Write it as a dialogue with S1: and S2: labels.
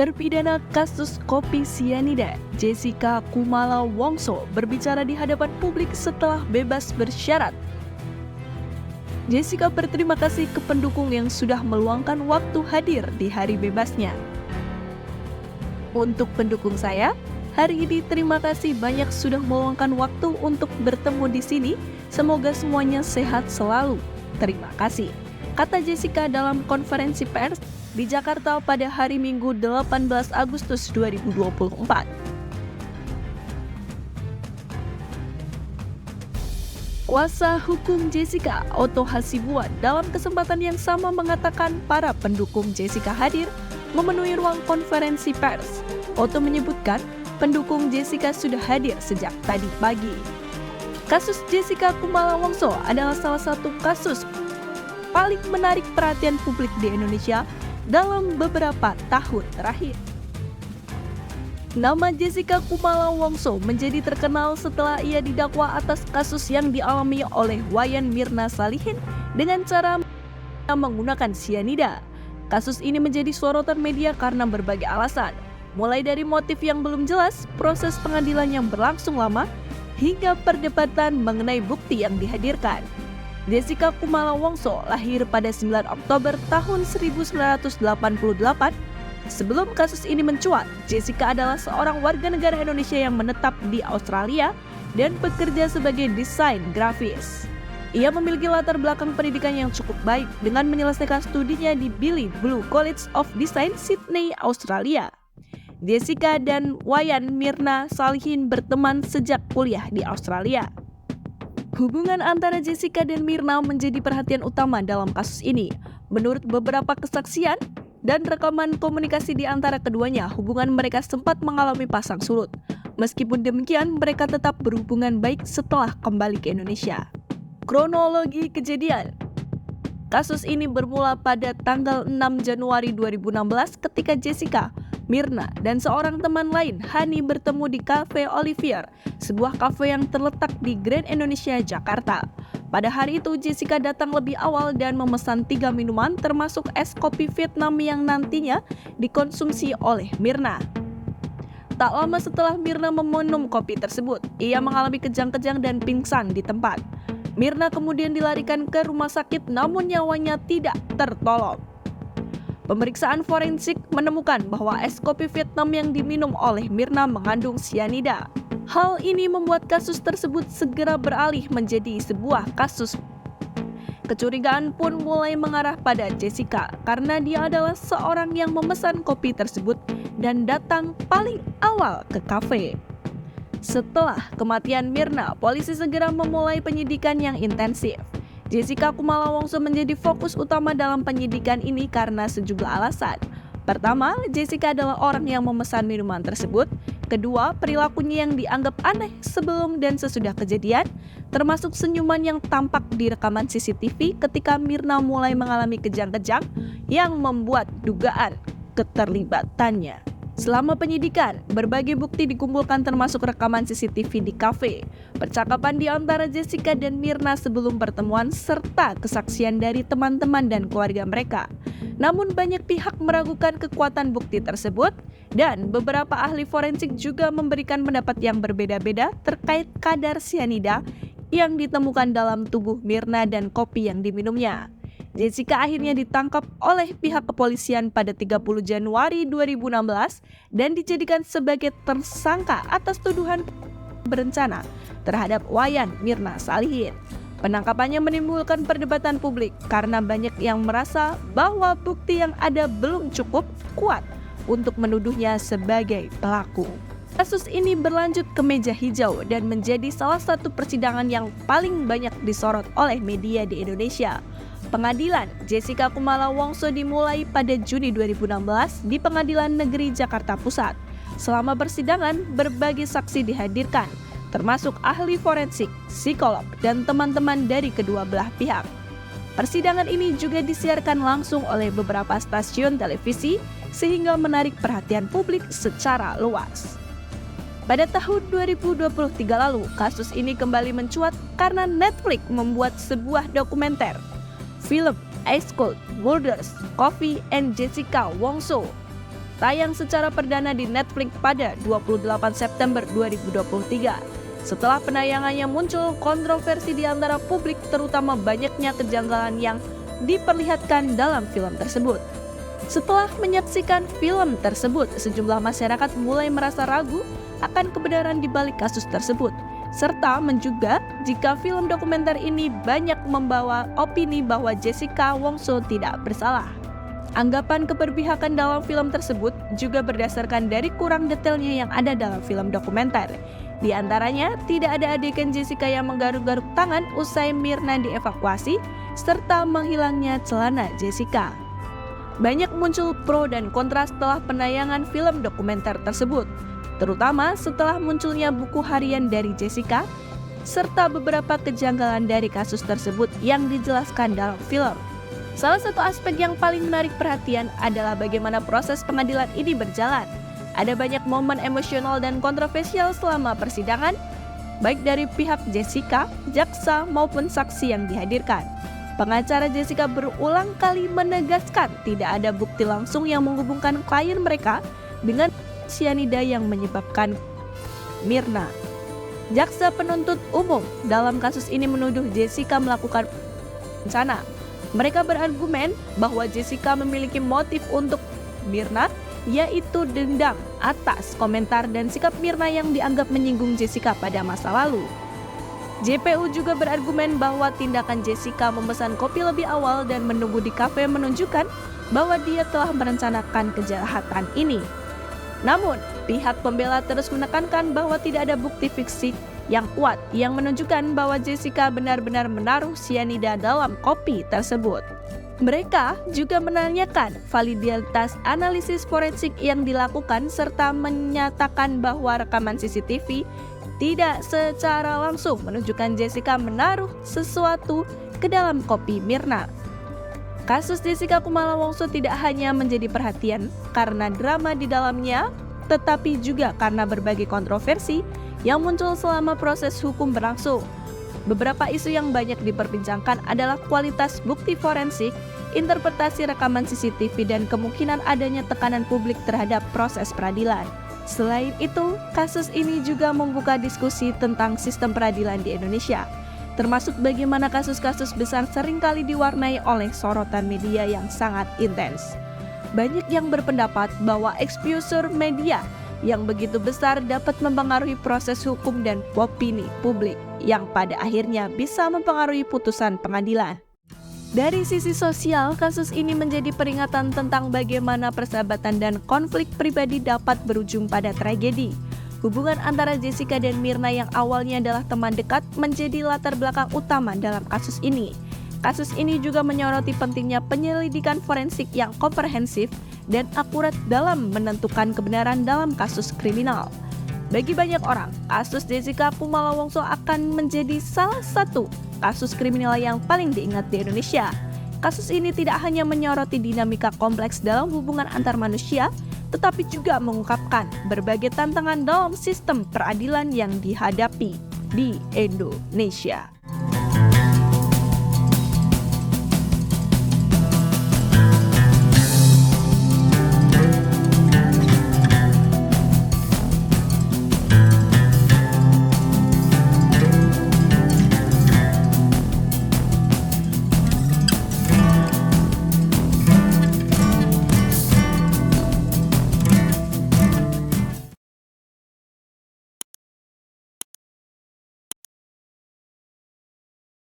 S1: Terpidana kasus kopi sianida, Jessica Kumala Wongso berbicara di hadapan publik setelah bebas bersyarat. Jessica berterima kasih ke pendukung yang sudah meluangkan waktu hadir di hari bebasnya. Untuk pendukung saya, hari ini terima kasih banyak sudah meluangkan waktu untuk bertemu di sini. Semoga semuanya sehat selalu. Terima kasih, kata Jessica dalam konferensi pers di Jakarta pada hari Minggu 18 Agustus 2024. Kuasa hukum Jessica, Otto Hasibuan, dalam kesempatan yang sama mengatakan para pendukung Jessica hadir memenuhi ruang konferensi pers. Otto menyebutkan pendukung Jessica sudah hadir sejak tadi pagi. Kasus Jessica Kumala Wongso adalah salah satu kasus paling menarik perhatian publik di Indonesia dalam beberapa tahun terakhir. Nama Jessica Kumala Wongso menjadi terkenal setelah ia didakwa atas kasus yang dialami oleh Wayan Mirna Salihin dengan cara menggunakan sianida. Kasus ini menjadi sorotan media karena berbagai alasan, mulai dari motif yang belum jelas, proses pengadilan yang berlangsung lama, hingga perdebatan mengenai bukti yang dihadirkan. Jessica Kumala Wongso lahir pada 9 Oktober tahun 1988. Sebelum kasus ini mencuat, Jessica adalah seorang warga negara Indonesia yang menetap di Australia dan bekerja sebagai desain grafis. Ia memiliki latar belakang pendidikan yang cukup baik dengan menyelesaikan studinya di Billy Blue College of Design, Sydney, Australia. Jessica dan Wayan Mirna Salihin berteman sejak kuliah di Australia. Hubungan antara Jessica dan Mirna menjadi perhatian utama dalam kasus ini. Menurut beberapa kesaksian dan rekaman komunikasi di antara keduanya, hubungan mereka sempat mengalami pasang surut. Meskipun demikian, mereka tetap berhubungan baik setelah kembali ke Indonesia. Kronologi kejadian. Kasus ini bermula pada tanggal 6 Januari 2016 ketika Jessica, Mirna, dan seorang teman lain, Hani, bertemu di Cafe Olivier, sebuah kafe yang terletak di Grand Indonesia, Jakarta. Pada hari itu, Jessica datang lebih awal dan memesan 3 minuman termasuk es kopi Vietnam yang nantinya dikonsumsi oleh Mirna. Tak lama setelah Mirna meminum kopi tersebut, ia mengalami kejang-kejang dan pingsan di tempat. Mirna kemudian dilarikan ke rumah sakit namun nyawanya tidak tertolong. Pemeriksaan forensik menemukan bahwa es kopi Vietnam yang diminum oleh Mirna mengandung sianida. Hal ini membuat kasus tersebut segera beralih menjadi sebuah kasus. Kecurigaan pun mulai mengarah pada Jessica karena dia adalah seorang yang memesan kopi tersebut dan datang paling awal ke kafe. Setelah kematian Mirna, polisi segera memulai penyidikan yang intensif. Jessica Kumala Wongso menjadi fokus utama dalam penyidikan ini karena sejumlah alasan. Pertama, Jessica adalah orang yang memesan minuman tersebut. Kedua, perilakunya yang dianggap aneh sebelum dan sesudah kejadian, termasuk senyuman yang tampak di rekaman CCTV ketika Mirna mulai mengalami kejang-kejang yang membuat dugaan keterlibatannya. Selama penyidikan, berbagai bukti dikumpulkan termasuk rekaman CCTV di kafe, percakapan di antara Jessica dan Mirna sebelum pertemuan, serta kesaksian dari teman-teman dan keluarga mereka. Namun banyak pihak meragukan kekuatan bukti tersebut, dan beberapa ahli forensik juga memberikan pendapat yang berbeda-beda terkait kadar sianida yang ditemukan dalam tubuh Mirna dan kopi yang diminumnya. Jessica akhirnya ditangkap oleh pihak kepolisian pada 30 Januari 2016 dan dijadikan sebagai tersangka atas tuduhan berencana terhadap Wayan Mirna Salihin. Penangkapannya menimbulkan perdebatan publik karena banyak yang merasa bahwa bukti yang ada belum cukup kuat untuk menuduhnya sebagai pelaku. Kasus ini berlanjut ke meja hijau dan menjadi salah satu persidangan yang paling banyak disorot oleh media di Indonesia. Pengadilan Jessica Kumala Wongso dimulai pada Juni 2016 di Pengadilan Negeri Jakarta Pusat. Selama persidangan, berbagai saksi dihadirkan, termasuk ahli forensik, psikolog, dan teman-teman dari kedua belah pihak. Persidangan ini juga disiarkan langsung oleh beberapa stasiun televisi sehingga menarik perhatian publik secara luas. Pada tahun 2023 lalu, kasus ini kembali mencuat karena Netflix membuat sebuah dokumenter, film Ice Cold Murders, Coffee and Jessica Wongso. tayang secara perdana di Netflix pada 28 September 2023. Setelah penayangannya muncul kontroversi di antara publik, terutama banyaknya kejanggalan yang diperlihatkan dalam film tersebut. Setelah menyaksikan film tersebut, sejumlah masyarakat mulai merasa ragu akan kebenaran di balik kasus tersebut, serta menduga jika film dokumenter ini banyak membawa opini bahwa Jessica Wongso tidak bersalah. Anggapan keberpihakan dalam film tersebut juga berdasarkan dari kurang detailnya yang ada dalam film dokumenter. Di antaranya, tidak ada adegan Jessica yang menggaruk-garuk tangan usai Myrna dievakuasi, serta menghilangnya celana Jessica. Banyak muncul pro dan kontra setelah penayangan film dokumenter tersebut, terutama setelah munculnya buku harian dari Jessica, serta beberapa kejanggalan dari kasus tersebut yang dijelaskan dalam film. Salah satu aspek yang paling menarik perhatian adalah bagaimana proses pengadilan ini berjalan. Ada banyak momen emosional dan kontroversial selama persidangan, baik dari pihak Jessica, jaksa, maupun saksi yang dihadirkan. Pengacara Jessica berulang kali menegaskan tidak ada bukti langsung yang menghubungkan klien mereka dengan sianida yang menyebabkan Myrna. Jaksa penuntut umum dalam kasus ini menuduh Jessica melakukan bencana. Mereka berargumen bahwa Jessica memiliki motif untuk Myrna, yaitu dendam atas komentar dan sikap Myrna yang dianggap menyinggung Jessica pada masa lalu. JPU juga berargumen bahwa tindakan Jessica memesan kopi lebih awal dan menunggu di kafe menunjukkan bahwa dia telah merencanakan kejahatan ini. Namun, pihak pembela terus menekankan bahwa tidak ada bukti fisik yang kuat yang menunjukkan bahwa Jessica benar-benar menaruh sianida dalam kopi tersebut. Mereka juga menanyakan validitas analisis forensik yang dilakukan serta menyatakan bahwa rekaman CCTV tidak secara langsung menunjukkan Jessica menaruh sesuatu ke dalam kopi Myrna. Kasus Jessica Kumala Wongso tidak hanya menjadi perhatian karena drama di dalamnya, tetapi juga karena berbagai kontroversi yang muncul selama proses hukum berlangsung. Beberapa isu yang banyak diperbincangkan adalah kualitas bukti forensik, interpretasi rekaman CCTV, dan kemungkinan adanya tekanan publik terhadap proses peradilan. Selain itu, kasus ini juga membuka diskusi tentang sistem peradilan di Indonesia, termasuk bagaimana kasus-kasus besar seringkali diwarnai oleh sorotan media yang sangat intens. Banyak yang berpendapat bahwa exposure media yang begitu besar dapat mempengaruhi proses hukum dan opini publik, yang pada akhirnya bisa mempengaruhi putusan pengadilan. Dari sisi sosial, kasus ini menjadi peringatan tentang bagaimana persahabatan dan konflik pribadi dapat berujung pada tragedi. Hubungan antara Jessica dan Myrna yang awalnya adalah teman dekat menjadi latar belakang utama dalam kasus ini. Kasus ini juga menyoroti pentingnya penyelidikan forensik yang komprehensif dan akurat dalam menentukan kebenaran dalam kasus kriminal. Bagi banyak orang, kasus Jessica Kumala Wongso akan menjadi salah satu kasus kriminal yang paling diingat di Indonesia. Kasus ini tidak hanya menyoroti dinamika kompleks dalam hubungan antar manusia, tetapi juga mengungkapkan berbagai tantangan dalam sistem peradilan yang dihadapi di Indonesia.